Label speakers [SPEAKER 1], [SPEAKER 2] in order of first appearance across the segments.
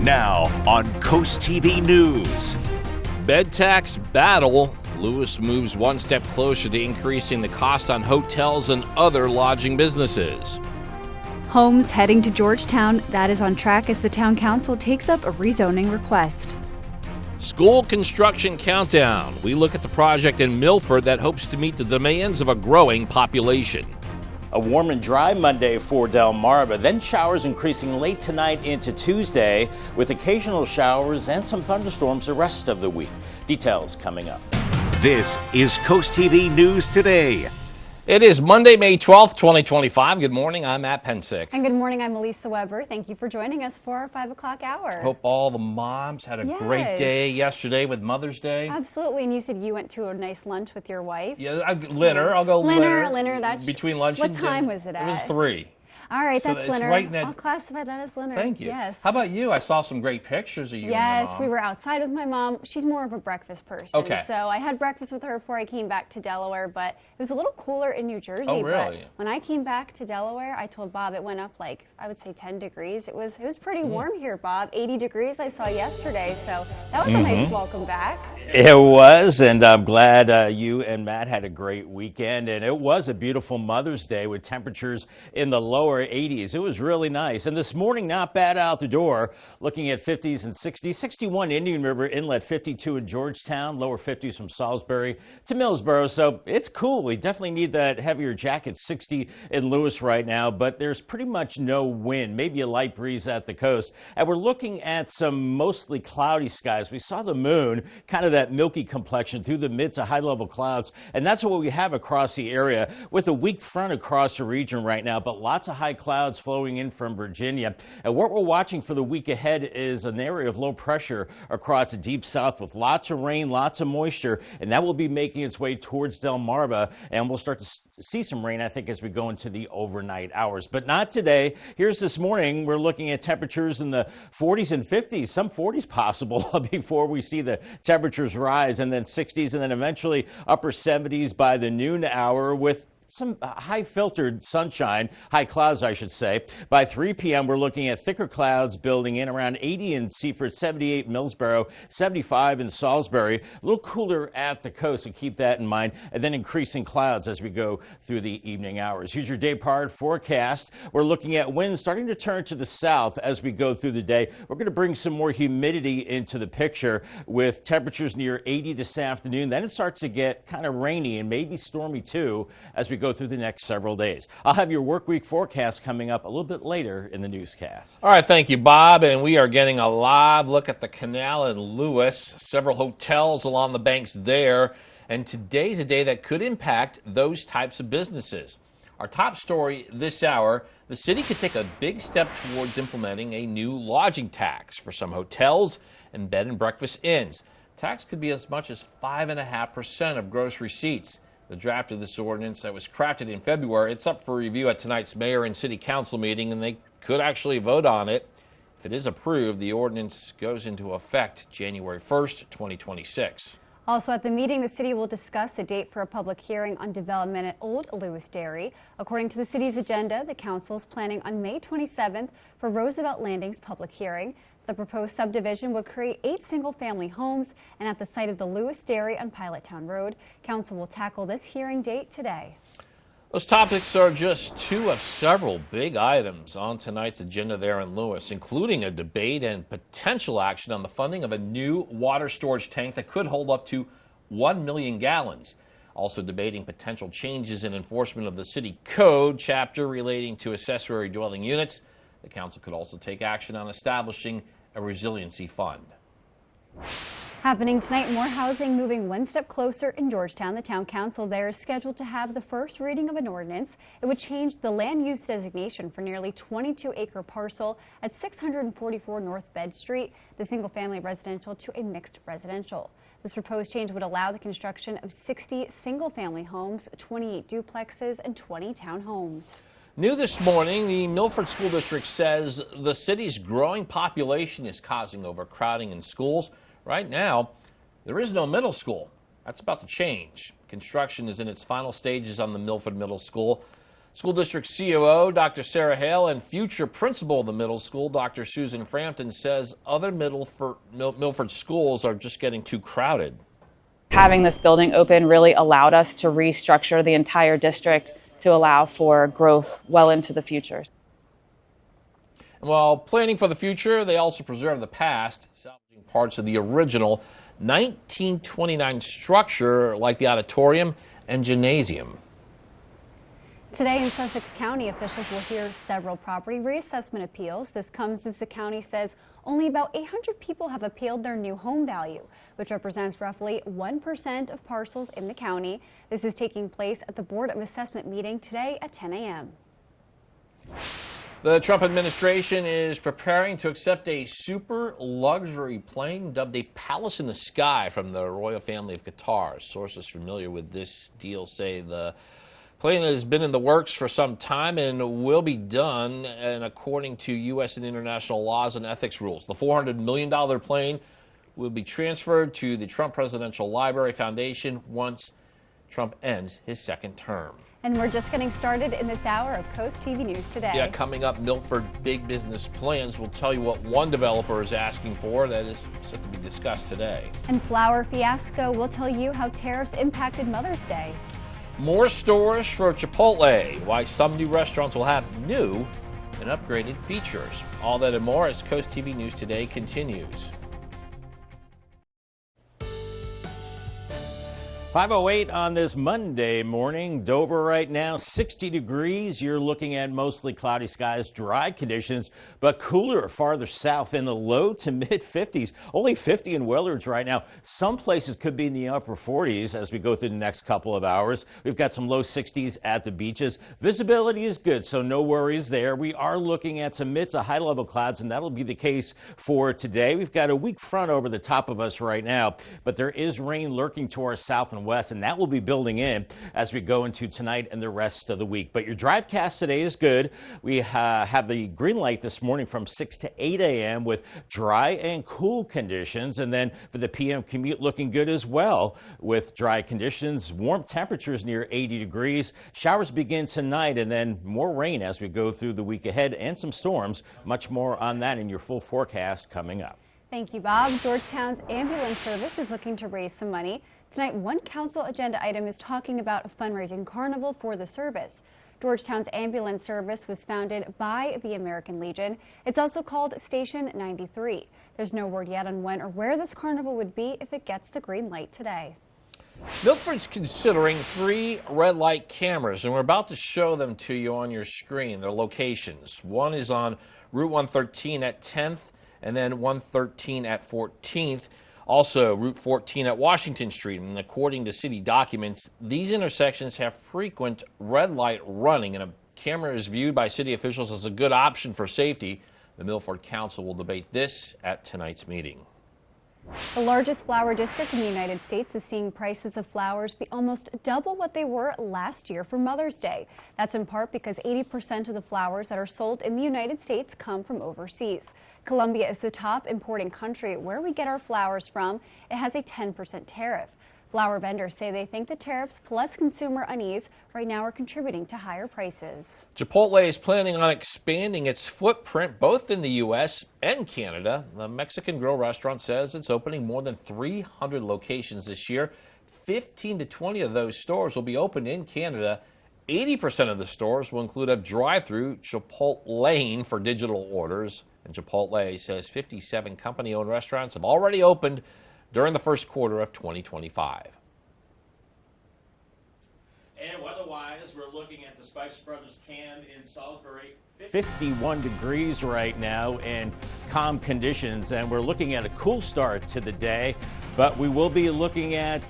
[SPEAKER 1] Now on CoastTV News.
[SPEAKER 2] Bed tax battle. Lewis moves one step closer to increasing the cost on hotels and other lodging businesses.
[SPEAKER 3] Homes heading to Georgetown, that is on track as the town council takes up a rezoning request.
[SPEAKER 2] School construction countdown. We look at the project in Milford that hopes to meet the demands of a growing population.
[SPEAKER 4] A warm and dry Monday for Delmarva, then showers increasing late tonight into Tuesday with occasional showers and some thunderstorms the rest of the week. Details coming up.
[SPEAKER 1] This is CoastTV News Today.
[SPEAKER 2] It is Monday, May 12th, 2025. Good morning. I'm Matt Pensick.
[SPEAKER 3] And good morning. I'm Elisa Weber. Thank you for joining us for our 5 o'clock hour.
[SPEAKER 2] Hope all the moms had a great day yesterday with Mother's Day.
[SPEAKER 3] Absolutely. And you said you went to a nice lunch with your wife.
[SPEAKER 2] Yeah, Linner. I'll go
[SPEAKER 3] Linner. That's
[SPEAKER 2] between lunch and dinner.
[SPEAKER 3] What time was it at?
[SPEAKER 2] It was 3.
[SPEAKER 3] All right,
[SPEAKER 2] So
[SPEAKER 3] that's
[SPEAKER 2] it's
[SPEAKER 3] Linner.
[SPEAKER 2] right in that-
[SPEAKER 3] I'll classify that as Linner.
[SPEAKER 2] Thank you.
[SPEAKER 3] Yes.
[SPEAKER 2] How about you? I saw some great pictures of you and your
[SPEAKER 3] Yes,
[SPEAKER 2] mom.
[SPEAKER 3] we were outside with my mom. She's more of a breakfast person.
[SPEAKER 2] Okay.
[SPEAKER 3] So I had breakfast with her before I came back to Delaware, but it was a little cooler in New Jersey.
[SPEAKER 2] Oh, really?
[SPEAKER 3] But when I came back to Delaware, I told Bob it went up like, I would say 10 degrees. It was pretty warm here, Bob. 80 degrees I saw yesterday. So that was a nice welcome back.
[SPEAKER 4] It was, and I'm glad you and Matt had a great weekend. And it was a beautiful Mother's Day with temperatures in the lower 80s. It was really nice. And this morning, not bad out the door, looking at 50s and 60s. 61 Indian River Inlet, 52 in Georgetown, lower 50s from Salisbury to Millsboro. So it's cool. We definitely need that heavier jacket. 60 in Lewis right now, but there's pretty much no wind, maybe a light breeze at the coast. And we're looking at some mostly cloudy skies. We saw the moon, kind of that milky complexion through the mid to high level clouds. And that's what we have across the area with a weak front across the region right now, but lots of high clouds flowing in from Virginia. And what we're watching for the week ahead is an area of low pressure across the deep south with lots of rain, lots of moisture, and that will be making its way towards Delmarva. And we'll start to see some rain, I think, as we go into the overnight hours, but not today. Here's this morning. We're looking at temperatures in the 40s and 50s, some 40s possible before we see the temperatures rise, and then 60s, and then eventually upper 70s by the noon hour with some high filtered sunshine, high clouds, I should say. By 3 p.m., we're looking at thicker clouds building in around 80 in Seaford, 78 in Millsboro, 75 in Salisbury. A little cooler at the coast, so keep that in mind. And then increasing clouds as we go through the evening hours. Here's your day part forecast. We're looking at winds starting to turn to the south as we go through the day. We're going to bring some more humidity into the picture with temperatures near 80 this afternoon. Then it starts to get kind of rainy and maybe stormy too as we go through the next several days. I'll have your work week forecast coming up a little bit later in the newscast.
[SPEAKER 2] All right, thank you, Bob. And we are getting a live look at the canal in Lewis, several hotels along the banks there. And today's a day that could impact those types of businesses. Our top story this hour, the city could take a big step towards implementing a new lodging tax for some hotels and bed and breakfast inns. Tax could be as much as 5.5% of gross receipts. The draft of this ordinance that was crafted in February, it's up for review at tonight's mayor and city council meeting, and they could actually vote on it. If it is approved, the ordinance goes into effect January 1st, 2026.
[SPEAKER 3] Also at the meeting, the city will discuss a date for a public hearing on development at Old Lewis Dairy. According to the city's agenda, the council is planning on May 27th for Roosevelt Landing's public hearing. The proposed subdivision would create 8 single-family homes, and at the site of the Lewis Dairy on Pilottown Road, council will tackle this hearing date today.
[SPEAKER 2] Those topics are just 2 of several big items on tonight's agenda there in Lewis, including a debate and potential action on the funding of a new water storage tank that could hold up to 1 million gallons. Also debating potential changes in enforcement of the city code chapter relating to accessory dwelling units. The council could also take action on establishing a resiliency fund.
[SPEAKER 3] Happening tonight, more housing moving one step closer in Georgetown. The town council there is scheduled to have the first reading of an ordinance. It would change the land use designation for nearly 22-acre parcel at 644 North Bed Street, the single-family residential, to a mixed residential. This proposed change would allow the construction of 60 single-family homes, 28 duplexes, and 20 townhomes.
[SPEAKER 2] New this morning, the Milford School District says the city's growing population is causing overcrowding in schools. Right now, there is no middle school. That's about to change. Construction is in its final stages on the Milford Middle School. School District COO Dr. Sarah Hale and future principal of the middle school, Dr. Susan Frampton, says other Milford schools are just getting too crowded.
[SPEAKER 5] Having this building open really allowed us to restructure the entire district to allow for growth well into the future.
[SPEAKER 2] And while planning for the future, they also preserve the past, salvaging parts of the original 1929 structure like the auditorium and gymnasium.
[SPEAKER 3] Today in Sussex County, officials will hear several property reassessment appeals. This comes as the county says only about 800 people have appealed their new home value, which represents roughly 1% of parcels in the county. This is taking place at the Board of Assessment meeting today at 10 a.m.
[SPEAKER 2] The Trump administration is preparing to accept a super luxury plane dubbed a Palace in the Sky from the royal family of Qatar. Sources familiar with this deal say the plane has been in the works for some time and will be done and according to U.S. and international laws and ethics rules. The $400 million plane will be transferred to the Trump Presidential Library Foundation once Trump ends his second term.
[SPEAKER 3] And we're just getting started in this hour of Coast TV News Today.
[SPEAKER 2] Yeah, coming up, Milford Big Business Plans will tell you what one developer is asking for. That is set to be discussed today.
[SPEAKER 3] And Flour Fiasco will tell you how tariffs impacted Mother's Day.
[SPEAKER 2] More stores for Chipotle, why some new restaurants will have new and upgraded features. All that and more as Coast TV News Today continues.
[SPEAKER 4] 5:08 on this Monday morning. Dover right now, 60 degrees. You're looking at mostly cloudy skies, dry conditions, but cooler farther south in the low to mid 50s. Only 50 in Willards right now. Some places could be in the upper 40s as we go through the next couple of hours. We've got some low 60s at the beaches. Visibility is good, so no worries there. We are looking at some mid to high level clouds, and that'll be the case for today. We've got a weak front over the top of us right now, but there is rain lurking to our south and west, and that will be building in as we go into tonight and the rest of the week. But your drivecast today is good. We have the green light this morning from 6 to 8 a.m. with dry and cool conditions, and then for the p.m. commute looking good as well with dry conditions, warm temperatures near 80 degrees. Showers begin tonight, and then more rain as we go through the week ahead and some storms. Much more on that in your full forecast coming up.
[SPEAKER 3] Thank you, Bob. Georgetown's ambulance service is looking to raise some money. Tonight, one council agenda item is talking about a fundraising carnival for the service. Georgetown's ambulance service was founded by the American Legion. It's also called Station 93. There's no word yet on when or where this carnival would be if it gets the green light today.
[SPEAKER 2] Milford's considering 3 red light cameras, and we're about to show them to you on your screen, their locations. One is on Route 113 at 10th, and then 113 at 14th. Also, Route 14 at Washington Street. And according to city documents, these intersections have frequent red light running, and a camera is viewed by city officials as a good option for safety. The Milford Council will debate this at tonight's meeting.
[SPEAKER 3] The largest flower district in the United States is seeing prices of flowers be almost double what they were last year for Mother's Day. That's in part because 80% of the flowers that are sold in the United States come from overseas. Colombia is the top importing country where we get our flowers from. It has a 10% tariff. Flower vendors say they think the tariffs plus consumer unease right now are contributing to higher prices.
[SPEAKER 2] Chipotle is planning on expanding its footprint both in the U.S. and Canada. The Mexican Grill restaurant says it's opening more than 300 locations this year. 15 to 20 of those stores will be opened in Canada. 80% of the stores will include a drive-through Chipotle lane for digital orders. And Chipotle says 57 company-owned restaurants have already opened during the first quarter of 2025.
[SPEAKER 4] And weather-wise, we're looking at the Spice Brothers camp in Salisbury. 51 degrees right now and calm conditions, and we're looking at a cool start to the day, but we will be looking at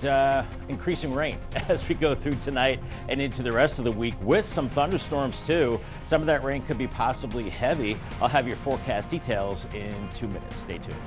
[SPEAKER 4] increasing rain as we go through tonight and into the rest of the week with some thunderstorms too. Some of that rain could be possibly heavy. I'll have your forecast details in 2 minutes. Stay tuned.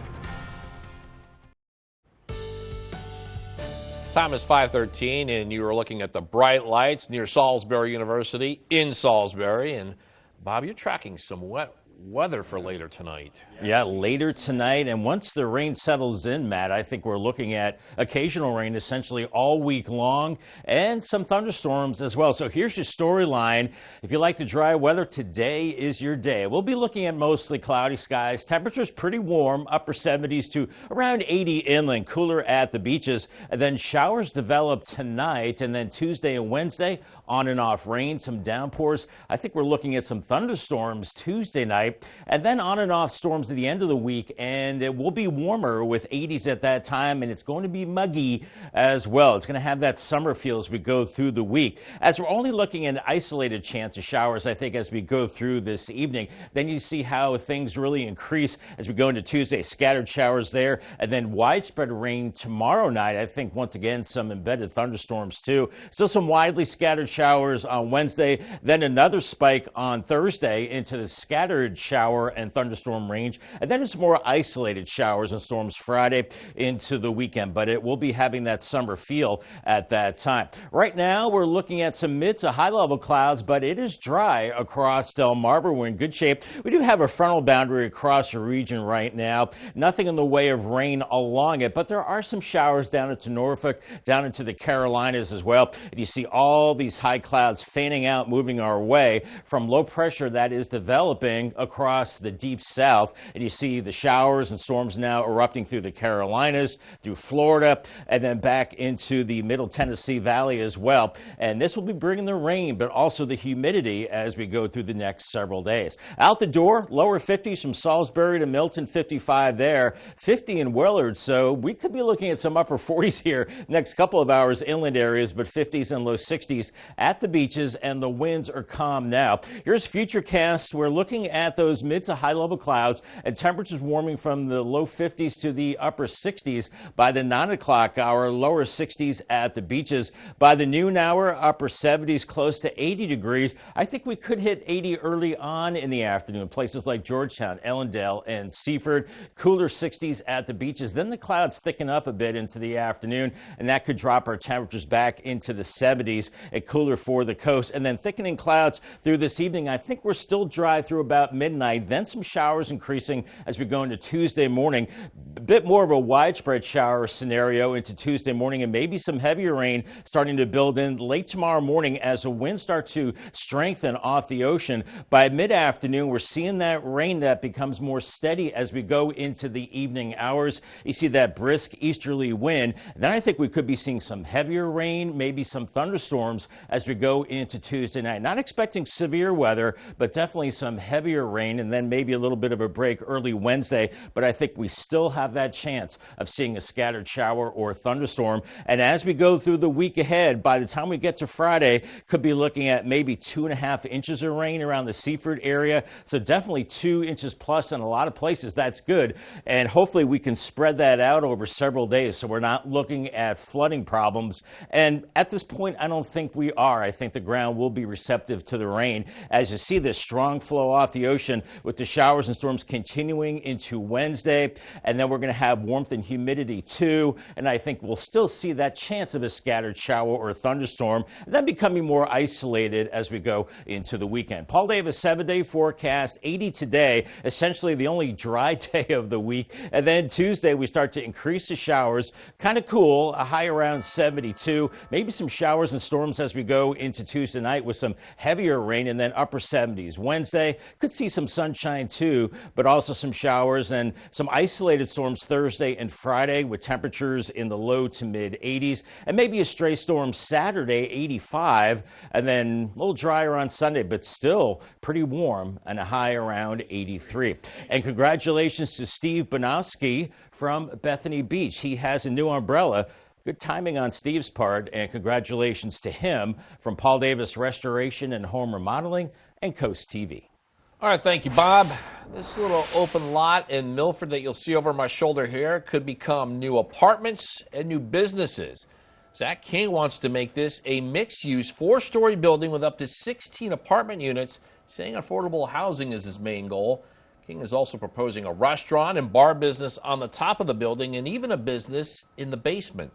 [SPEAKER 2] Time is 5:13, and you are looking at the bright lights near Salisbury University in Salisbury. And Bob, you're tracking some wet weather for later tonight.
[SPEAKER 4] Yeah, later tonight, and once the rain settles in, Matt, I think we're looking at occasional rain essentially all week long and some thunderstorms as well. So here's your storyline. If you like the dry weather, today is your day. We'll be looking at mostly cloudy skies. Temperatures pretty warm, upper 70s to around 80 inland, cooler at the beaches. And then showers develop tonight, and then Tuesday and Wednesday, on and off rain, some downpours. I think we're looking at some thunderstorms Tuesday night, and then on and off storms at the end of the week, and it will be warmer with 80s at that time, and it's going to be muggy as well. It's going to have that summer feel as we go through the week. As we're only looking at an isolated chance of showers, I think, as we go through this evening, then you see how things really increase as we go into Tuesday. Scattered showers there, and then widespread rain tomorrow night. I think, once again, some embedded thunderstorms too. Still some widely scattered showers on Wednesday, then another spike on Thursday into the scattered shower and thunderstorm range, and then it's more isolated showers and storms Friday into the weekend, but it will be having that summer feel at that time. Right now, we're looking at some mid to high level clouds, but it is dry across Delmarva. We're in good shape. We do have a frontal boundary across the region right now. Nothing in the way of rain along it, but there are some showers down into Norfolk, down into the Carolinas as well. And you see all these high clouds fanning out, moving our way from low pressure that is developing across the deep south. And you see the showers and storms now erupting through the Carolinas, through Florida, and then back into the middle Tennessee Valley as well. And this will be bringing the rain, but also the humidity as we go through the next several days. Out the door, lower 50s from Salisbury to Milton, 55 there, 50 in Willard. So we could be looking at some upper 40s here next couple of hours, inland areas, but 50s and low 60s at the beaches, and the winds are calm now. Here's Futurecast. We're looking at those mid to high level clouds and temperatures warming from the low 50s to the upper 60s by the 9 o'clock hour, lower 60s at the beaches. By the noon hour, upper 70s, close to 80 degrees. I think we could hit 80 early on in the afternoon. Places like Georgetown, Ellendale, and Seaford. Cooler 60s at the beaches. Then the clouds thicken up a bit into the afternoon, and that could drop our temperatures back into the 70s. At cooler for the coast, and then thickening clouds through this evening. I think we're still dry through about midnight, then some showers increasing as we go into Tuesday morning. A bit more of a widespread shower scenario into Tuesday morning, and maybe some heavier rain starting to build in late tomorrow morning as the winds start to strengthen off the ocean. By mid-afternoon, we're seeing that rain that becomes more steady as we go into the evening hours. You see that brisk easterly wind. Then I think we could be seeing some heavier rain, maybe some thunderstorms as we go into Tuesday night. Not expecting severe weather, but definitely some heavier rain, and then maybe a little bit of a break early Wednesday. But I think we still have that chance of seeing a scattered shower or thunderstorm. And as we go through the week ahead, by the time we get to Friday, could be looking at maybe 2.5 inches of rain around the Seaford area. So definitely 2 inches plus in a lot of places. That's good. And hopefully we can spread that out over several days so we're not looking at flooding problems. And at this point, I don't think we are. I think the ground will be receptive to the rain as you see this strong flow off the ocean with the showers and storms continuing into Wednesday. And then we're going to have warmth and humidity too. And I think we'll still see that chance of a scattered shower or thunderstorm, then becoming more isolated as we go into the weekend. Paul Davis 7-day forecast, 80 today, essentially the only dry day of the week. And then Tuesday, we start to increase the showers, kind of cool, a high around 72, maybe some showers and storms as we go into Tuesday night with some heavier rain, and then upper 70s. Wednesday, could see some sunshine too, but also some showers and some isolated storms Thursday and Friday with temperatures in the low to mid 80s, and maybe a stray storm Saturday, 85, and then a little drier on Sunday, but still pretty warm and a high around 83. And congratulations to Steve Banowski from Bethany Beach. He has a new umbrella. Good timing on Steve's part, and congratulations to him from Paul Davis Restoration and Home Remodeling and CoastTV.
[SPEAKER 2] All right, thank you, Bob. This little open lot in Milford that you'll see over my shoulder here could become new apartments and new businesses. Zach King wants to make this a mixed-use 4-story building with up to 16 apartment units, saying affordable housing is his main goal. King is also proposing a restaurant and bar business on the top of the building and even a business in the basement.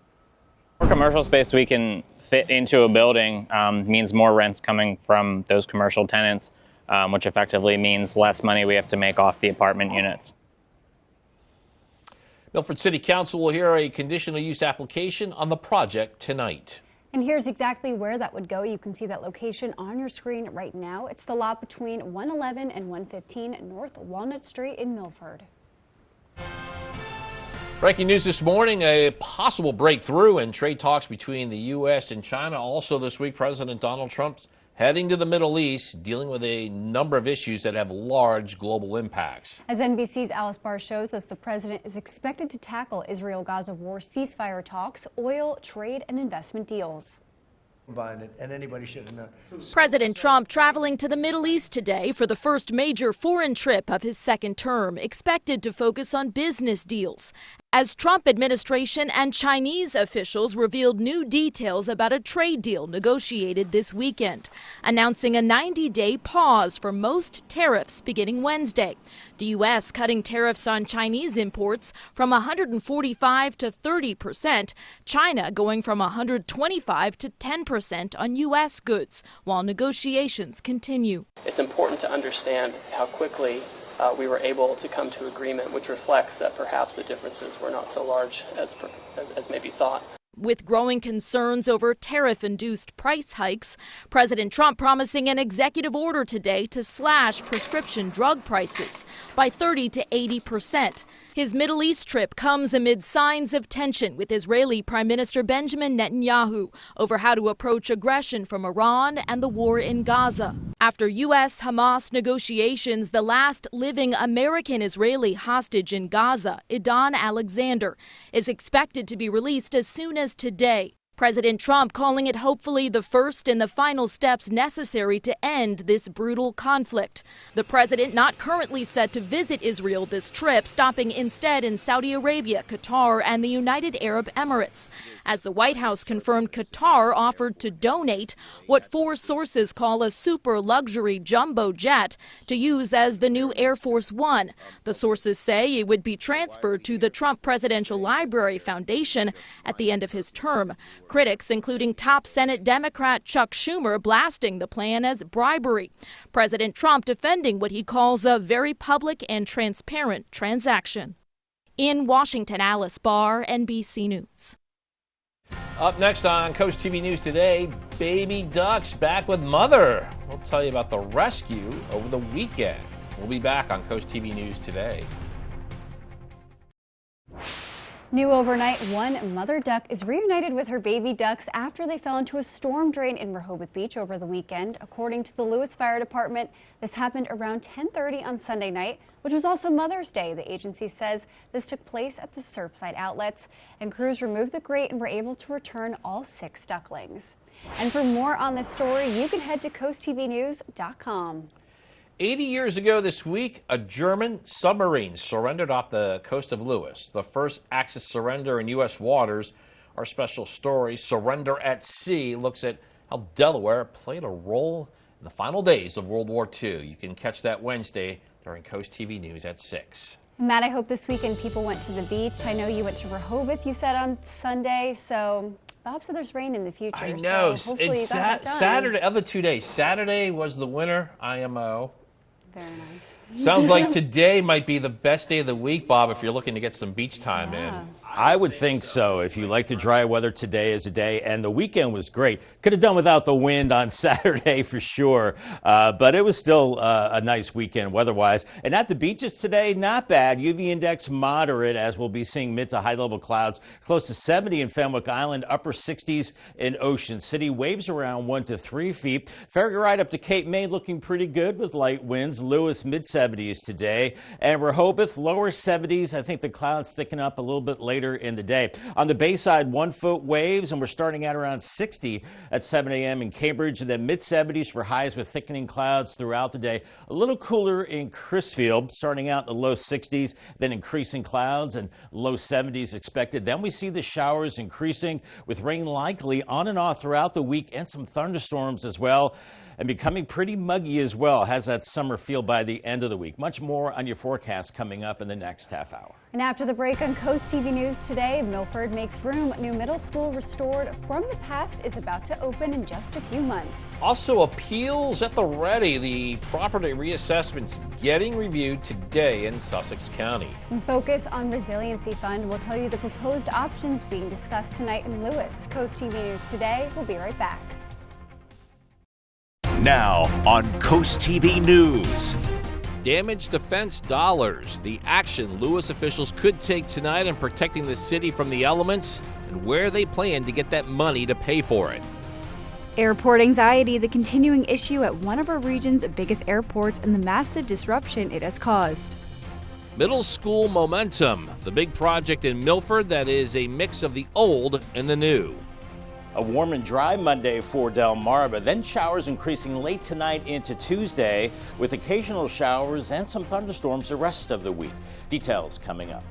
[SPEAKER 6] More commercial space we can fit into a building means more rents coming from those commercial tenants. which effectively means less money we have to make off the apartment units.
[SPEAKER 2] Milford City Council will hear a conditional use application on the project tonight.
[SPEAKER 3] And here's exactly where that would go. You can see that location on your screen right now. It's the lot between 111 and 115 North Walnut Street in Milford.
[SPEAKER 2] Breaking news this morning, a possible breakthrough in trade talks between the U.S. and China. Also this week, President Donald Trump's heading to the Middle East, dealing with a number of issues that have large global impacts.
[SPEAKER 3] As NBC's Alice Barr shows us, the president is expected to tackle Israel-Gaza war ceasefire talks, oil, trade, and investment deals.
[SPEAKER 7] And anybody should have known.
[SPEAKER 8] President Trump traveling to the Middle East today for the first major foreign trip of his second term, expected to focus on business deals, as Trump administration and Chinese officials revealed new details about a trade deal negotiated this weekend, announcing a 90-day pause for most tariffs beginning Wednesday. The U.S. cutting tariffs on Chinese imports from 145 to 30%, China going from 125 to 10% on U.S. goods, while negotiations continue.
[SPEAKER 9] It's important to understand how quickly we were able to come to agreement, which reflects that perhaps the differences were not so large as maybe thought.
[SPEAKER 8] With growing concerns over tariff-induced price hikes, President Trump promising an executive order today to slash prescription drug prices by 30 to 80%. His Middle East trip comes amid signs of tension with Israeli Prime Minister Benjamin Netanyahu over how to approach aggression from Iran and the war in Gaza. After U.S.-Hamas negotiations, the last living American-Israeli hostage in Gaza, Idan Alexander, is expected to be released as soon as today. President Trump calling it hopefully the first and the final steps necessary to end this brutal conflict. The president not currently set to visit Israel this trip, stopping instead in Saudi Arabia, Qatar, and the United Arab Emirates, as the White House confirmed Qatar offered to donate what four sources call a super luxury jumbo jet to use as the new Air Force One. The sources say it would be transferred to the Trump Presidential Library Foundation at the end of his term. Critics, including top Senate Democrat Chuck Schumer, blasting the plan as bribery. President Trump defending what he calls a very public and transparent transaction. In Washington, Alice Barr, NBC News.
[SPEAKER 2] Up next on Coast TV News today, baby ducks back with mother. We'll tell you about the rescue over the weekend. We'll be back on Coast TV News today.
[SPEAKER 3] New overnight, one mother duck is reunited with her baby ducks after they fell into a storm drain in Rehoboth Beach over the weekend. According to the Lewis Fire Department, this happened around 10:30 on Sunday night, which was also Mother's Day. The agency says this took place at the Surfside outlets, and crews removed the grate and were able to return all 6 ducklings. And for more on this story, you can head to coasttvnews.com.
[SPEAKER 2] 80 years ago this week, a German submarine surrendered off the coast of Lewis, the first Axis surrender in U.S. waters. Our special story, Surrender at Sea, looks at how Delaware played a role in the final days of World War II. You can catch that Wednesday during Coast TV News at 6.
[SPEAKER 3] Matt, I hope this weekend people went to the beach. I know you went to Rehoboth, you said on Sunday, so Bob said there's rain in the future.
[SPEAKER 2] I know.
[SPEAKER 3] So hopefully
[SPEAKER 2] it's
[SPEAKER 3] that got done.
[SPEAKER 2] Saturday, other 2 days. Saturday was the winter IMO.
[SPEAKER 3] Very nice.
[SPEAKER 2] Sounds like today might be the best day of the week, Bob, if you're looking to get some beach time in.
[SPEAKER 4] I would think so. If you like the dry weather, today is a day, and the weekend was great. Could have done without the wind on Saturday for sure, but it was still a nice weekend weather-wise. And at the beaches today, not bad. UV index moderate, as we'll be seeing mid to high-level clouds. Close to 70 in Fenwick Island, upper 60s in Ocean City. Waves around 1 to 3 feet. Ferry ride up to Cape May looking pretty good with light winds. Lewis, mid-70s today. And Rehoboth, lower 70s. I think the clouds thicken up a little bit later in the day. On the Bayside, 1-foot waves, and we're starting at around 60 at 7 a.m. in Cambridge, and then mid-70s for highs with thickening clouds throughout the day. A little cooler in Crisfield, starting out in the low 60s, then increasing clouds and low 70s expected. Then we see the showers increasing with rain likely on and off throughout the week and some thunderstorms as well, and becoming pretty muggy as well. Has that summer feel by the end of the week. Much more on your forecast coming up in the next half hour.
[SPEAKER 3] And after the break on Coast TV News, News Today, Milford makes room. New middle school restored from the past is about to open in just a few months.
[SPEAKER 2] Also, appeals at the ready. The property reassessment's getting reviewed today in Sussex County.
[SPEAKER 3] Focus on Resiliency Fund will tell you the proposed options being discussed tonight in Lewis. Coast TV News Today. We'll be right back.
[SPEAKER 1] Now on Coast TV News.
[SPEAKER 2] Damage defense dollars. The action Lewis officials could take tonight in protecting the city from the elements and where they plan to get that money to pay for it.
[SPEAKER 10] Airport anxiety, the continuing issue at one of our region's biggest airports and the massive disruption it has caused.
[SPEAKER 2] Middle school momentum. The big project in Milford that is a mix of the old and the new.
[SPEAKER 4] A warm and dry Monday for Delmarva, then showers increasing late tonight into Tuesday with occasional showers and some thunderstorms the rest of the week. Details coming up.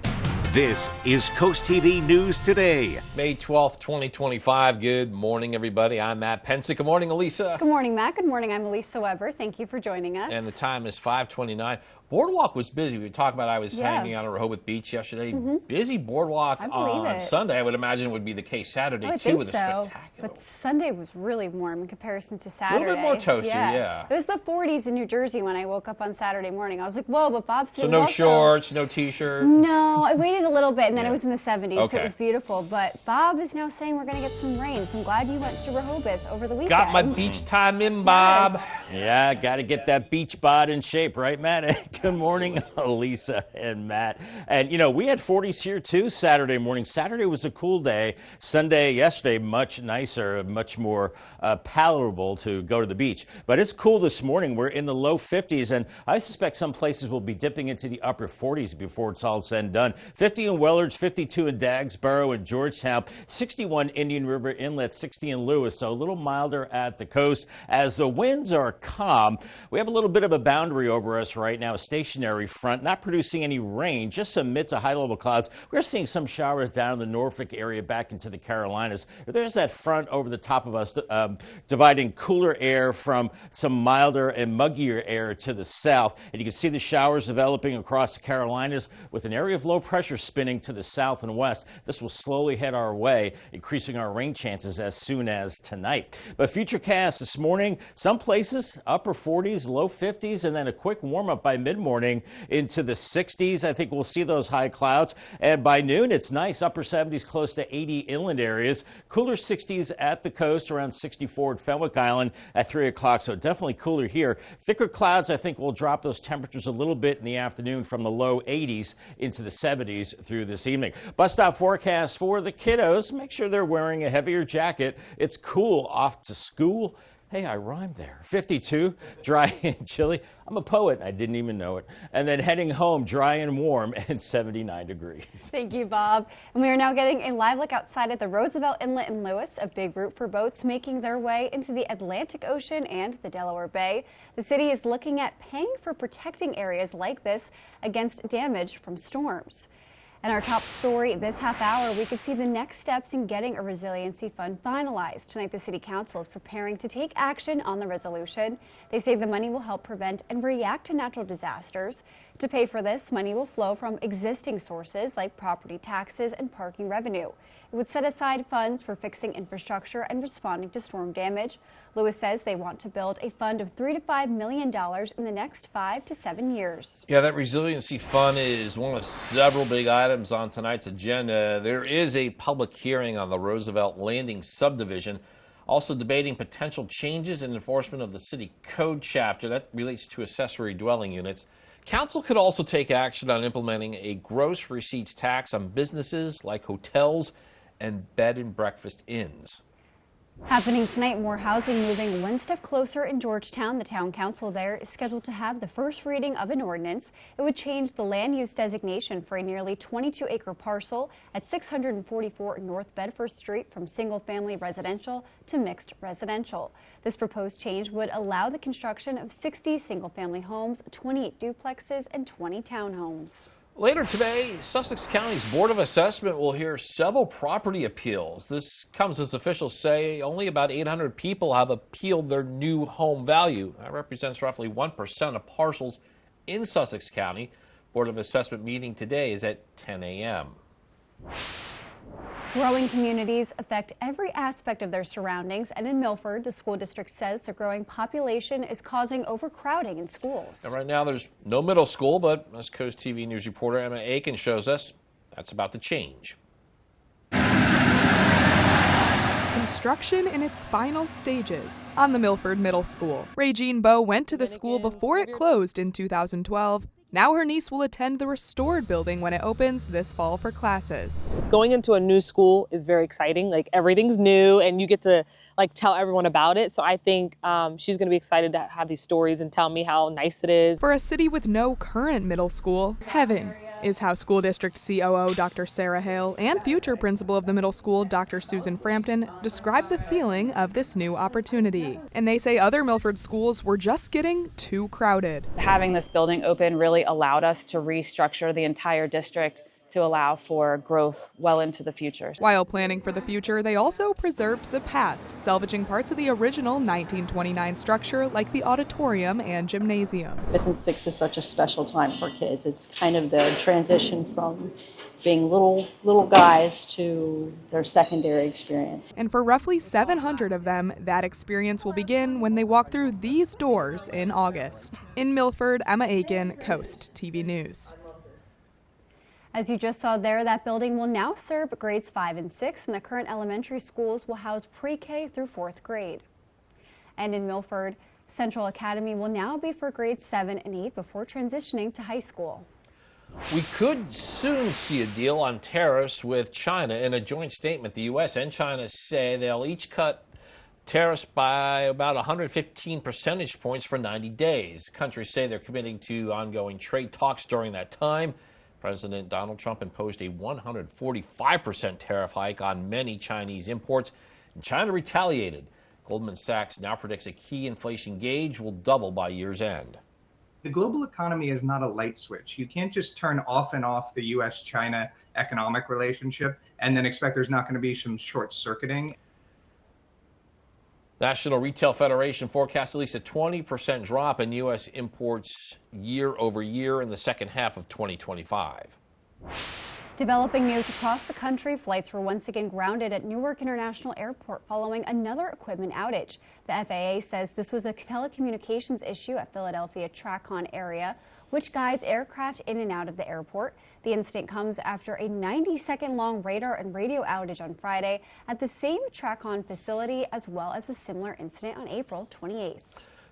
[SPEAKER 1] This is Coast TV News Today.
[SPEAKER 2] May 12th, 2025. Good morning, everybody. I'm Matt Pensick. Good morning, Elisa.
[SPEAKER 3] Good morning, Matt. Good morning. I'm Elisa Weber. Thank you for joining us.
[SPEAKER 2] And the time is 5:29. Boardwalk was busy. We talked about I was hanging out at Rehoboth Beach yesterday. Busy boardwalk on Sunday. I would imagine would be the case Saturday, too, with a spectacular.
[SPEAKER 3] But Sunday was really warm in comparison to Saturday.
[SPEAKER 2] A little bit more toasty, yeah.
[SPEAKER 3] It was the 40s in New Jersey when I woke up on Saturday morning. I was like, whoa, but Bob said
[SPEAKER 2] so no shorts, no T-shirt?
[SPEAKER 3] No, I waited a little bit, and then it was in the 70s, so it was beautiful. But Bob is now saying we're going to get some rain, so I'm glad you went to Rehoboth over the weekend.
[SPEAKER 2] Got my beach time in, Bob.
[SPEAKER 3] Yes.
[SPEAKER 4] Yeah, got to get that beach bod in shape, right, Matt? Good morning, Lisa and Matt. And, you know, we had 40s here, too, Saturday morning. Saturday was a cool day. Sunday, yesterday, much nicer, much more palatable to go to the beach. But it's cool this morning. We're in the low 50s, and I suspect some places will be dipping into the upper 40s before it's all said and done. 50 in Willards, 52 in Dagsboro and Georgetown, 61 Indian River Inlet, 60 in Lewis, so a little milder at the coast. As the winds are calm, we have a little bit of a boundary over us right now, a stationary front, not producing any rain, just some mid to high level clouds. We're seeing some showers down in the Norfolk area back into the Carolinas. There's that front over the top of us, dividing cooler air from some milder and muggier air to the south. And you can see the showers developing across the Carolinas with an area of low pressure spinning to the south and west. This will slowly head our way, increasing our rain chances as soon as tonight. But futurecast this morning, some places upper 40s, low 50s, and then a quick warm up by mid-morning into the 60s. I think we'll see those high clouds. And by noon, it's nice. Upper 70s, close to 80 inland areas. Cooler 60s at the coast, around 64 at Fenwick Island at 3 o'clock. So definitely cooler here. Thicker clouds, I think, will drop those temperatures a little bit in the afternoon from the low 80s into the 70s through this evening. Bus stop forecast for the kiddos. Make sure they're wearing a heavier jacket. It's cool off to school. Hey, I rhymed there. 52, dry and chilly. I'm a poet, and I didn't even know it. And then heading home, dry and warm, and 79 degrees.
[SPEAKER 3] Thank you, Bob. And we are now getting a live look outside at the Roosevelt Inlet in Lewis, a big route for boats making their way into the Atlantic Ocean and the Delaware Bay. The city is looking at paying for protecting areas like this against damage from storms. And our top story this half hour, we could see the next steps in getting a resiliency fund finalized. Tonight, the City Council is preparing to take action on the resolution. They say the money will help prevent and react to natural disasters. To pay for this, money will flow from existing sources like property taxes and parking revenue. It would set aside funds for fixing infrastructure and responding to storm damage. Lewis says they want to build a fund of $3 to $5 million in the next 5 to 7 years.
[SPEAKER 2] Yeah, that resiliency fund is one of several big items on tonight's agenda. There is a public hearing on the Roosevelt Landing subdivision, also debating potential changes in enforcement of the city code chapter that relates to accessory dwelling units. Council could also take action on implementing a gross receipts tax on businesses like hotels and bed and breakfast inns.
[SPEAKER 3] Happening tonight, more housing moving one step closer in Georgetown. The town council there is scheduled to have the first reading of an ordinance. It would change the land use designation for a nearly 22-acre parcel at 644 North Bedford Street from single-family residential to mixed residential. This proposed change would allow the construction of 60 single-family homes, 28 duplexes, and 20 townhomes.
[SPEAKER 2] Later today, Sussex County's Board of Assessment will hear several property appeals. This comes as officials say only about 800 people have appealed their new home value. That represents roughly 1% of parcels in Sussex County. Board of Assessment meeting today is at 10 a.m.
[SPEAKER 3] Growing communities affect every aspect of their surroundings, and in Milford, the school district says the growing population is causing overcrowding in schools.
[SPEAKER 2] And right now there's no middle school, but as Coast TV News reporter Emma Aiken shows us, that's about to change.
[SPEAKER 11] Construction in its final stages on the Milford Middle School. Regine Bowe went to the school before it closed in 2012. Now her niece will attend the restored building when it opens this fall for classes.
[SPEAKER 12] Going into a new school is very exciting. Like, everything's new and you get to tell everyone about it. So I think she's going to be excited to have these stories and tell me how nice it is.
[SPEAKER 11] For a city with no current middle school, heaven is how school district COO Dr. Sarah Hale and future principal of the middle school Dr. Susan Frampton describe the feeling of this new opportunity. And they say other Milford schools were just getting too crowded.
[SPEAKER 5] Having this building open really allowed us to restructure the entire district to allow for growth well into the future.
[SPEAKER 11] While planning for the future, they also preserved the past, salvaging parts of the original 1929 structure like the auditorium and gymnasium.
[SPEAKER 13] 5th and 6th is such a special time for kids. It's kind of the transition from being little guys to their secondary experience.
[SPEAKER 11] And for roughly 700 of them, that experience will begin when they walk through these doors in August. In Milford, Emma Aiken, Coast TV News.
[SPEAKER 3] As you just saw there, that building will now serve grades 5 and 6, and the current elementary schools will house pre-K through 4th grade. And in Milford, Central Academy will now be for grades 7 and 8 before transitioning to high school.
[SPEAKER 2] We could soon see a deal on tariffs with China. In a joint statement, the U.S. and China say they'll each cut tariffs by about 115 percentage points for 90 days. Countries say they're committing to ongoing trade talks during that time. President Donald Trump imposed a 145% tariff hike on many Chinese imports, and China retaliated. Goldman Sachs now predicts a key inflation gauge will double by year's end.
[SPEAKER 14] The global economy is not a light switch. You can't just turn off and off the U.S.-China economic relationship and then expect there's not going to be some short-circuiting.
[SPEAKER 2] National Retail Federation forecasts at least a 20% drop in U.S. imports year over year in the second half of 2025.
[SPEAKER 3] Developing news across the country, flights were once again grounded at Newark International Airport following another equipment outage. The FAA says this was a telecommunications issue at Philadelphia Tracon area, which guides aircraft in and out of the airport. The incident comes after a 90-second-long radar and radio outage on Friday at the same Tracon facility, as well as a similar incident on April 28th.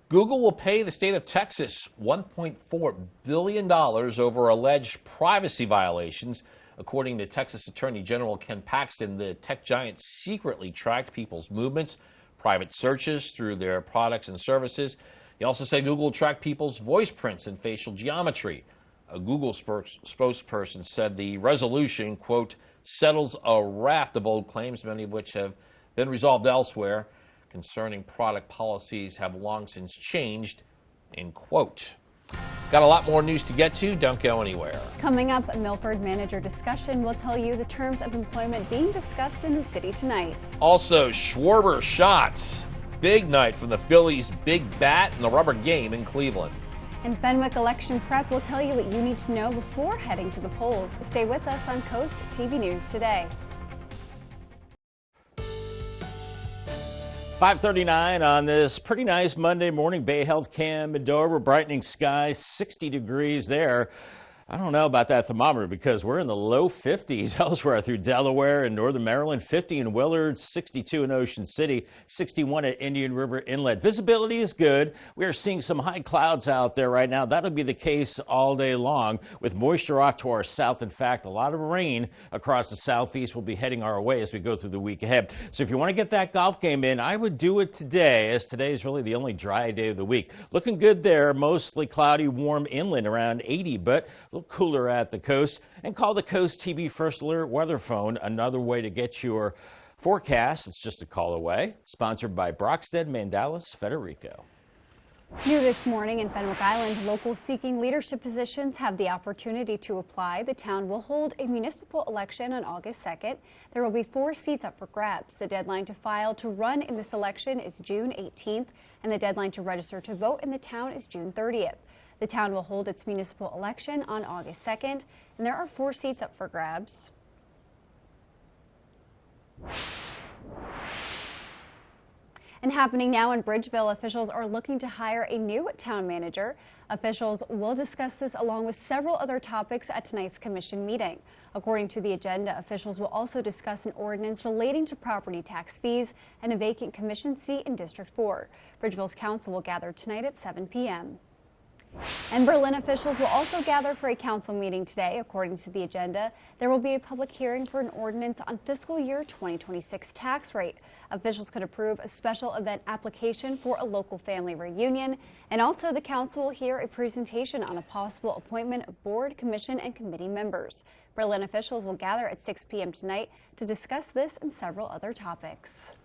[SPEAKER 2] Google will pay the state of Texas $1.4 billion over alleged privacy violations. According to Texas Attorney General Ken Paxton, the tech giant secretly tracked people's movements, private searches through their products and services. He also said Google tracked people's voice prints and facial geometry. A Google spokesperson said the resolution, quote, settles a raft of old claims, many of which have been resolved elsewhere, concerning product policies have long since changed, end quote. Got a lot more news to get to. Don't go anywhere.
[SPEAKER 3] Coming up, a Milford manager discussion will tell you the terms of employment being discussed in the city tonight.
[SPEAKER 2] Also, Schwarber shots. Big night from the Phillies' big bat and the rubber game in Cleveland.
[SPEAKER 3] And Fenwick Election Prep will tell you what you need to know before heading to the polls. Stay with us on Coast TV News today.
[SPEAKER 4] 5:39 on this pretty nice Monday morning. Bay Health Cam Medora, brightening skies, 60 degrees there. I don't know about that thermometer because we're in the low 50s elsewhere through Delaware and northern Maryland, 50 in Willard, 62 in Ocean City, 61 at Indian River Inlet. Visibility is good. We are seeing some high clouds out there right now. That'll be the case all day long with moisture off to our south. In fact, a lot of rain across the southeast will be heading our way as we go through the week ahead. So if you want to get that golf game in, I would do it today, as today is really the only dry day of the week. Looking good there, mostly cloudy, warm inland around 80, but a little cooler at the coast. And call the Coast TV First Alert weather phone, another way to get your forecast. It's just a call away. Sponsored by Brockstead, Mandalis, Federico.
[SPEAKER 3] New this morning in Fenwick Island, locals seeking leadership positions have the opportunity to apply. The town will hold a municipal election on August 2nd. There will be 4 seats up for grabs. The deadline to file to run in this election is June 18th, and the deadline to register to vote in the town is June 30th. The town will hold its municipal election on August 2nd, and there are 4 seats up for grabs. And happening now in Bridgeville, officials are looking to hire a new town manager. Officials will discuss this along with several other topics at tonight's commission meeting. According to the agenda, officials will also discuss an ordinance relating to property tax fees and a vacant commission seat in District 4. Bridgeville's council will gather tonight at 7 p.m. And Berlin officials will also gather for a council meeting today. According to the agenda, there will be a public hearing for an ordinance on fiscal year 2026 tax rate. Officials could approve a special event application for a local family reunion. And also the council will hear a presentation on a possible appointment of board, commission, and committee members. Berlin officials will gather at 6 p.m. tonight to discuss this and several other topics.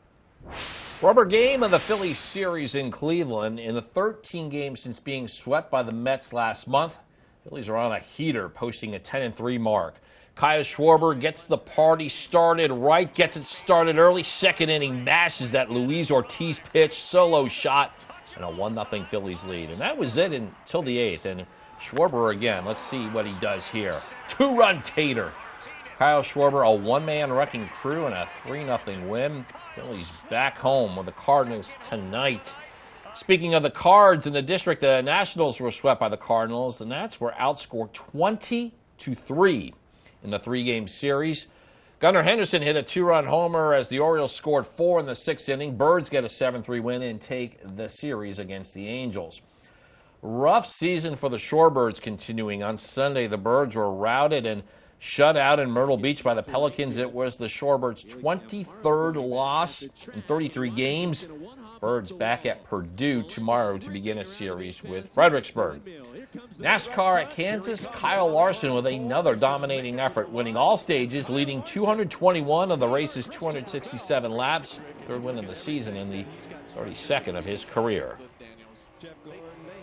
[SPEAKER 2] Rubber game of the Phillies series in Cleveland. In the 13 games since being swept by the Mets last month, Phillies are on a heater, posting a 10-3 mark. Kyle Schwarber gets the party started right, gets it started early. Second inning, mashes that Luis Ortiz pitch, solo shot, and a 1-0 Phillies lead. And that was it until the 8th. And Schwarber again, let's see what he does here. 2-run tater. Kyle Schwarber, a one-man wrecking crew, and a 3-0 win. Phillies back home with the Cardinals tonight. Speaking of the Cards in the district, the Nationals were swept by the Cardinals. The Nats were outscored 20-3 in the 3-game series. Gunnar Henderson hit a 2-run homer as the Orioles scored 4 in the 6th inning. Birds get a 7-3 win and take the series against the Angels. Rough season for the Shorebirds continuing. On Sunday, the Birds were routed and shut out in Myrtle Beach by the Pelicans. It was the Shorebirds' 23rd loss in 33 games. Birds back at Purdue tomorrow to begin a series with Fredericksburg. NASCAR at Kansas, Kyle Larson with another dominating effort, winning all stages, leading 221 of the race's 267 laps. Third win of the season and the 32nd of his career.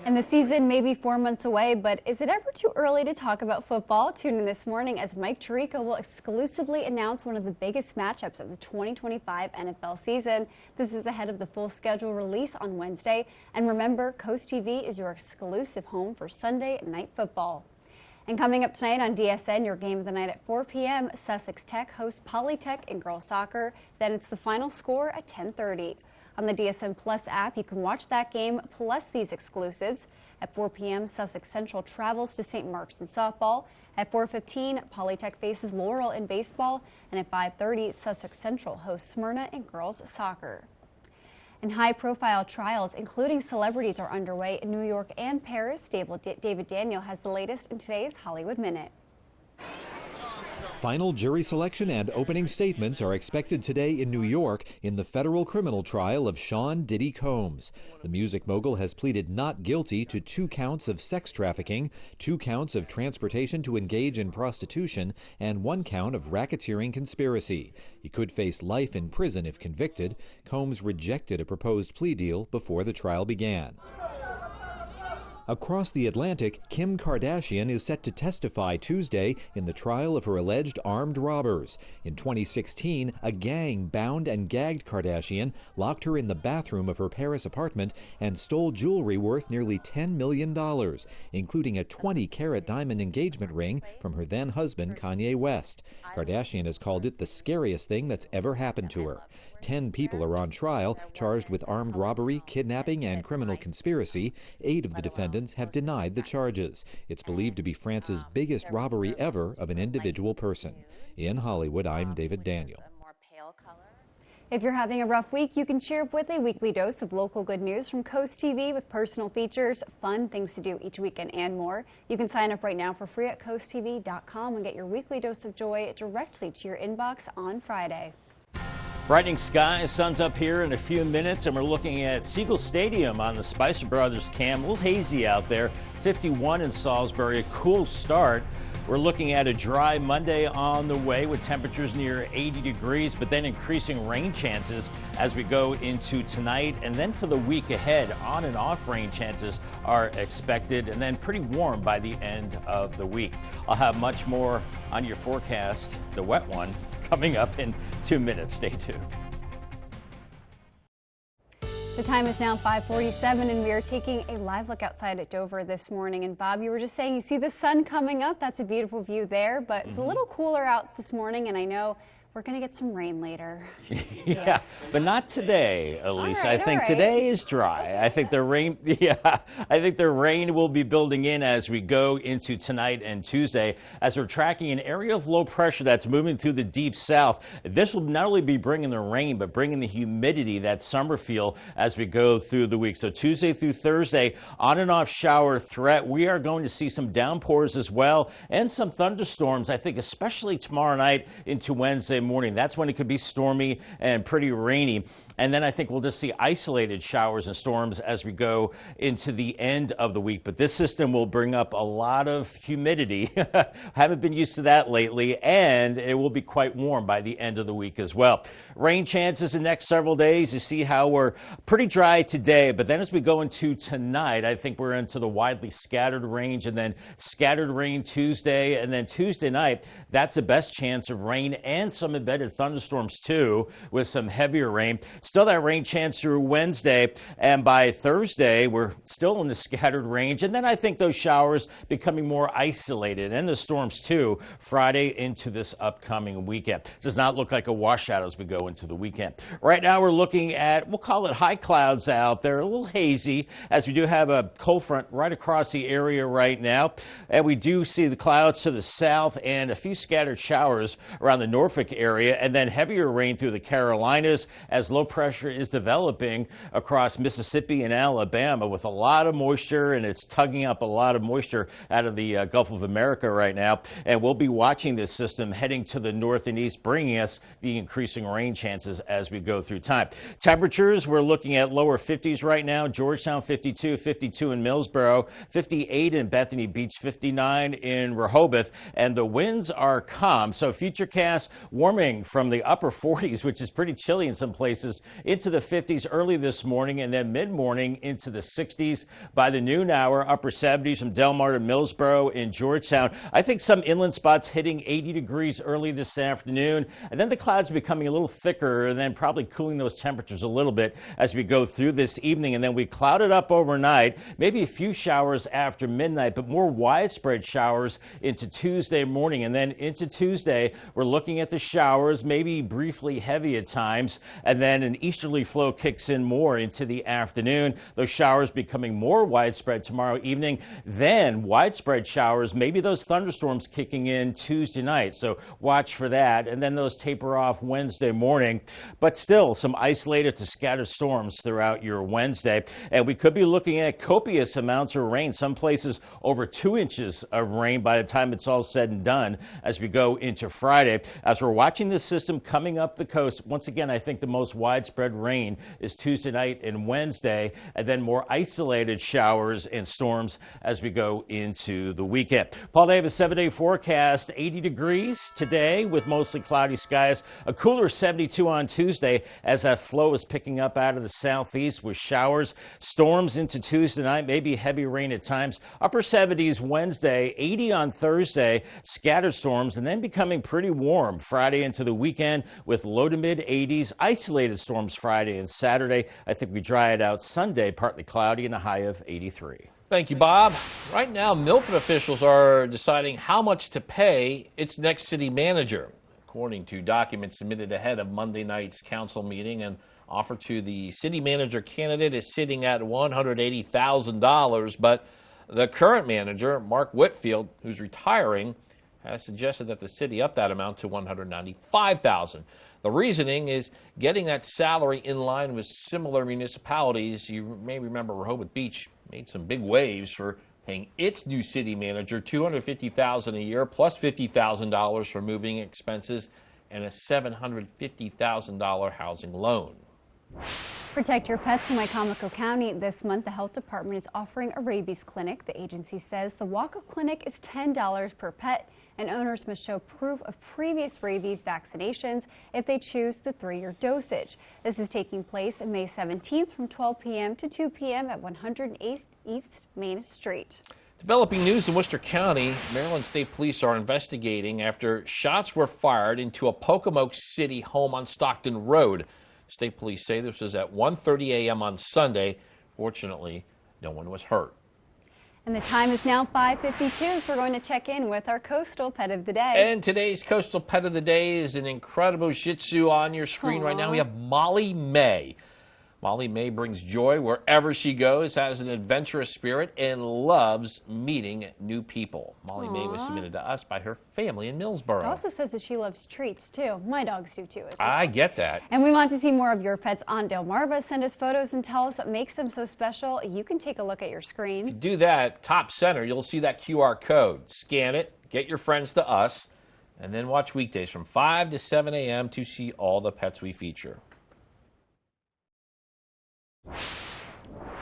[SPEAKER 3] And the season may be 4 months away, but is it ever too early to talk about football? Tune in this morning as Mike Tirico will exclusively announce one of the biggest matchups of the 2025 NFL season. This is ahead of the full schedule release on Wednesday. And remember, CoastTV is your exclusive home for Sunday night football. And coming up tonight on DSN, your game of the night at 4 p.m., Sussex Tech hosts Polytech in girls soccer. Then it's the final score at 10:30. On the DSN Plus app, you can watch that game plus these exclusives. At 4 p.m., Sussex Central travels to St. Mark's in softball. At 4:15, Polytech faces Laurel in baseball. And at 5:30, Sussex Central hosts Smyrna in girls soccer. And high-profile trials, including celebrities, are underway in New York and Paris. David Daniel has the latest in today's Hollywood Minute.
[SPEAKER 15] Final jury selection and opening statements are expected today in New York in the federal criminal trial of Sean Diddy Combs. The music mogul has pleaded not guilty to 2 counts of sex trafficking, 2 counts of transportation to engage in prostitution, and 1 count of racketeering conspiracy. He could face life in prison if convicted. Combs rejected a proposed plea deal before the trial began. Across the Atlantic, Kim Kardashian is set to testify Tuesday in the trial of her alleged armed robbers. In 2016, a gang bound and gagged Kardashian, locked her in the bathroom of her Paris apartment, and stole jewelry worth nearly $10 million, including a 20-carat diamond engagement ring from her then-husband Kanye West. Kardashian has called it the scariest thing that's ever happened to her. 10 people are on trial, charged with armed robbery, kidnapping, and criminal conspiracy. 8 of the defendants have denied the charges. It's believed to be France's biggest robbery ever of an individual person. In Hollywood, I'm David Daniel.
[SPEAKER 3] If you're having a rough week, you can cheer up with a weekly dose of local good news from CoastTV with personal features, fun things to do each weekend, and more. You can sign up right now for free at CoastTV.com and get your weekly dose of joy directly to your inbox on Friday.
[SPEAKER 4] Brightening skies, sun's up here in a few minutes, and we're looking at Siegel Stadium on the Spicer Brothers cam. A little hazy out there, 51 in Salisbury, a cool start. We're looking at a dry Monday on the way with temperatures near 80 degrees, but then increasing rain chances as we go into tonight. And then for the week ahead, on and off rain chances are expected, and then pretty warm by the end of the week. I'll have much more on your forecast, the wet one, coming up in 2 minutes. Stay tuned.
[SPEAKER 3] The time is now 5:47, and we are taking a live look outside at Dover this morning. And Bob, you were just saying you see the sun coming up. That's a beautiful view there, but it's a little cooler out this morning, and I know we're going to get some rain later.
[SPEAKER 4] Yeah, but not today, Elise.
[SPEAKER 3] All right,
[SPEAKER 4] I think
[SPEAKER 3] all right.
[SPEAKER 4] today is dry. I think the rain, I think the rain will be building in as we go into tonight and Tuesday, as we're tracking an area of low pressure that's moving through the deep south. This will not only be bringing the rain, but bringing the humidity, that summer feel, as we go through the week. So Tuesday through Thursday, on and off shower threat. We are going to see some downpours as well, and some thunderstorms, I think, especially tomorrow night into Wednesday morning. That's when it could be stormy and pretty rainy. And then I think we'll just see isolated showers and storms as we go into the end of the week. But this system will bring up a lot of humidity. Haven't been used to that lately. And it will be quite warm by the end of the week as well. Rain chances in the next several days. You see how we're pretty dry today. But then as we go into tonight, I think we're into the widely scattered range, and then scattered rain Tuesday. And then Tuesday night, that's the best chance of rain and some embedded thunderstorms too, with some heavier rain. Still that rain chance through Wednesday, and by Thursday we're still in the scattered range, and then I think those showers becoming more isolated, and the storms too Friday into this upcoming weekend. Does not look like a washout as we go into the weekend. Right now we're looking at, we'll call it high clouds out there, a little hazy, as we do have a cold front right across the area right now, and we do see the clouds to the south and a few scattered showers around the Norfolk area, and then heavier rain through the Carolinas as low pressure is developing across Mississippi and Alabama with a lot of moisture, and it's tugging up a lot of moisture out of the Gulf of America right now. And we'll be watching this system heading to the north and east, bringing us the increasing rain chances as we go through time. Temperatures, we're looking at lower 50s right now. Georgetown 52, 52 in Millsboro, 58 in Bethany Beach, 59 in Rehoboth, and the winds are calm. So futurecast warming from the upper 40s, which is pretty chilly in some places, into the 50s early this morning, and then mid-morning into the 60s by the noon hour, upper 70s from Delmarva to Millsboro in Georgetown. I think some inland spots hitting 80 degrees early this afternoon, and then the clouds becoming a little thicker and then probably cooling those temperatures a little bit as we go through this evening. And then we cloud it up overnight, maybe a few showers after midnight, but more widespread showers into Tuesday morning. And then into Tuesday, we're looking at the showers, maybe briefly heavy at times, and then an easterly flow kicks in more into the afternoon. Those showers becoming more widespread tomorrow evening, then widespread showers, maybe those thunderstorms kicking in Tuesday night. So watch for that. And then those taper off Wednesday morning, but still some isolated to scattered storms throughout your Wednesday. And we could be looking at copious amounts of rain, some places over 2 inches of rain by the time it's all said and done as we go into Friday. As we're watching this system coming up the coast, once again, I think the most widespread rain is Tuesday night and Wednesday, and then more isolated showers and storms as we go into the weekend. Paul, they have a 7-day forecast, 80 degrees today with mostly cloudy skies, a cooler 72 on Tuesday as that flow is picking up out of the southeast with showers, storms into Tuesday night, maybe heavy rain at times, upper 70s Wednesday, 80 on Thursday, scattered storms, and then becoming pretty warm Friday into the weekend with low to mid 80s, isolated storms Friday and Saturday. I think we dry it out Sunday, partly cloudy and a high of 83.
[SPEAKER 2] Thank you, Bob. Right now, Milford officials are deciding how much to pay its next city manager. According to documents submitted ahead of Monday night's council meeting, an offer to the city manager candidate is sitting at $180,000, but the current manager, Mark Whitfield, who's retiring, has suggested that the city up that amount to $195,000. The reasoning is getting that salary in line with similar municipalities. You may remember Rehoboth Beach made some big waves for paying its new city manager $250,000 a year plus $50,000 for moving expenses and a $750,000 housing loan.
[SPEAKER 3] Protect your pets in Wycomico County. This month, the health department is offering a rabies clinic. The agency says the walk-up clinic is $10 per pet, and owners must show proof of previous rabies vaccinations if they choose the 3-year dosage. This is taking place May 17th from 12 p.m. to 2 p.m. at 108 East Main Street.
[SPEAKER 2] Developing news in Worcester County, Maryland State Police are investigating after shots were fired into a Pocomoke City home on Stockton Road. State Police say this was at 1:30 a.m. on Sunday. Fortunately, no one was hurt.
[SPEAKER 3] And the time is now 5:52, so we're going to check in with our coastal pet of the day.
[SPEAKER 2] And today's coastal pet of the day is an incredible Shih Tzu on your screen right now. We have Molly May. Molly May brings joy wherever she goes, has an adventurous spirit, and loves meeting new people. Molly May was submitted to us by her family in Millsboro.
[SPEAKER 3] It also says that she loves treats, too. My dogs do, too, as well.
[SPEAKER 2] I get that.
[SPEAKER 3] And we want to see more of your pets on Delmarva. Send us photos and tell us what makes them so special. You can take a look at your screen.
[SPEAKER 2] If you do that, top center, you'll see that QR code. Scan it, get your friends to us, and then watch weekdays from 5 to 7 a.m. to see all the pets we feature.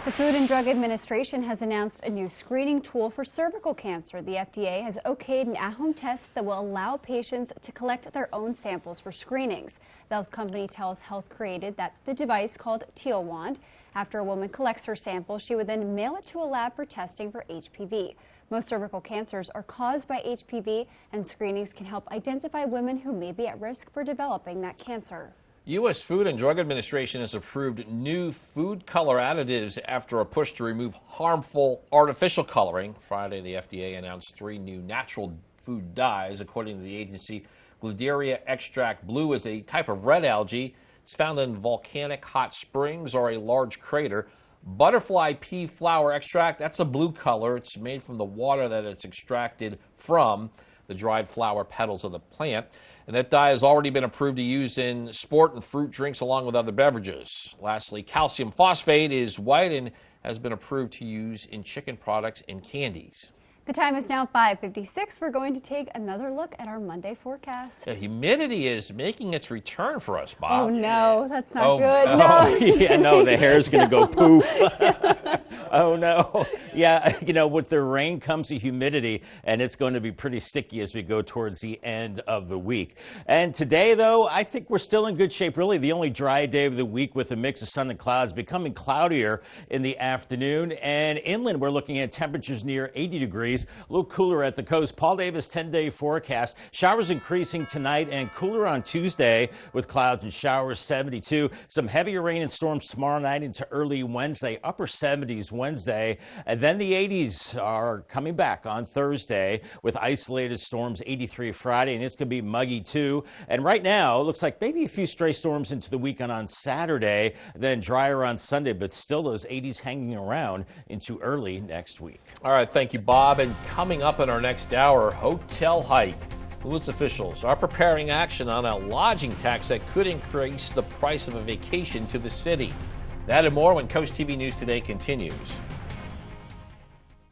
[SPEAKER 3] The Food and Drug Administration has announced a new screening tool for cervical cancer. The FDA has okayed an at-home test that will allow patients to collect their own samples for screenings. The health company Telus Health created the device called Teal Wand. After a woman collects her sample, she would then mail it to a lab for testing for HPV. Most cervical cancers are caused by HPV, and screenings can help identify women who may be at risk for developing that cancer.
[SPEAKER 2] U.S. Food and Drug Administration has approved new food color additives after a push to remove harmful artificial coloring. Friday, the FDA announced 3 new natural food dyes. According to the agency, Gluderia extract blue is a type of red algae. It's found in volcanic hot springs or a large crater. Butterfly pea flower extract, that's a blue color. It's made from the water that it's extracted from, the dried flower petals of the plant. And that dye has already been approved to use in sport and fruit drinks along with other beverages. Lastly, calcium phosphate is white and has been approved to use in chicken products and candies.
[SPEAKER 3] The time is now 5:56. We're going to take another look at our Monday forecast.
[SPEAKER 2] The humidity is making its return for us, Bob.
[SPEAKER 3] Oh, no, that's not good.
[SPEAKER 4] No. Yeah, no, the hair's going to go poof. Oh, no. Yeah, you know, with the rain comes the humidity, and it's going to be pretty sticky as we go towards the end of the week. And today, though, I think we're still in good shape. Really, the only dry day of the week with a mix of sun and clouds, becoming cloudier in the afternoon. And inland, we're looking at temperatures near 80 degrees. A little cooler at the coast. Paul Davis 10-day forecast. Showers increasing tonight and cooler on Tuesday with clouds and showers 72. Some heavier rain and storms tomorrow night into early Wednesday. Upper 70s Wednesday. And then the 80s are coming back on Thursday with isolated storms 83 Friday. And it's going to be muggy too. And right now it looks like maybe a few stray storms into the weekend on Saturday. Then drier on Sunday. But still those 80s hanging around into early next week.
[SPEAKER 2] All right. Thank you, Bob. And coming up in our next hour, hotel hike. Lewis officials are preparing action on a lodging tax that could increase the price of a vacation to the city. That and more when Coast TV News Today continues.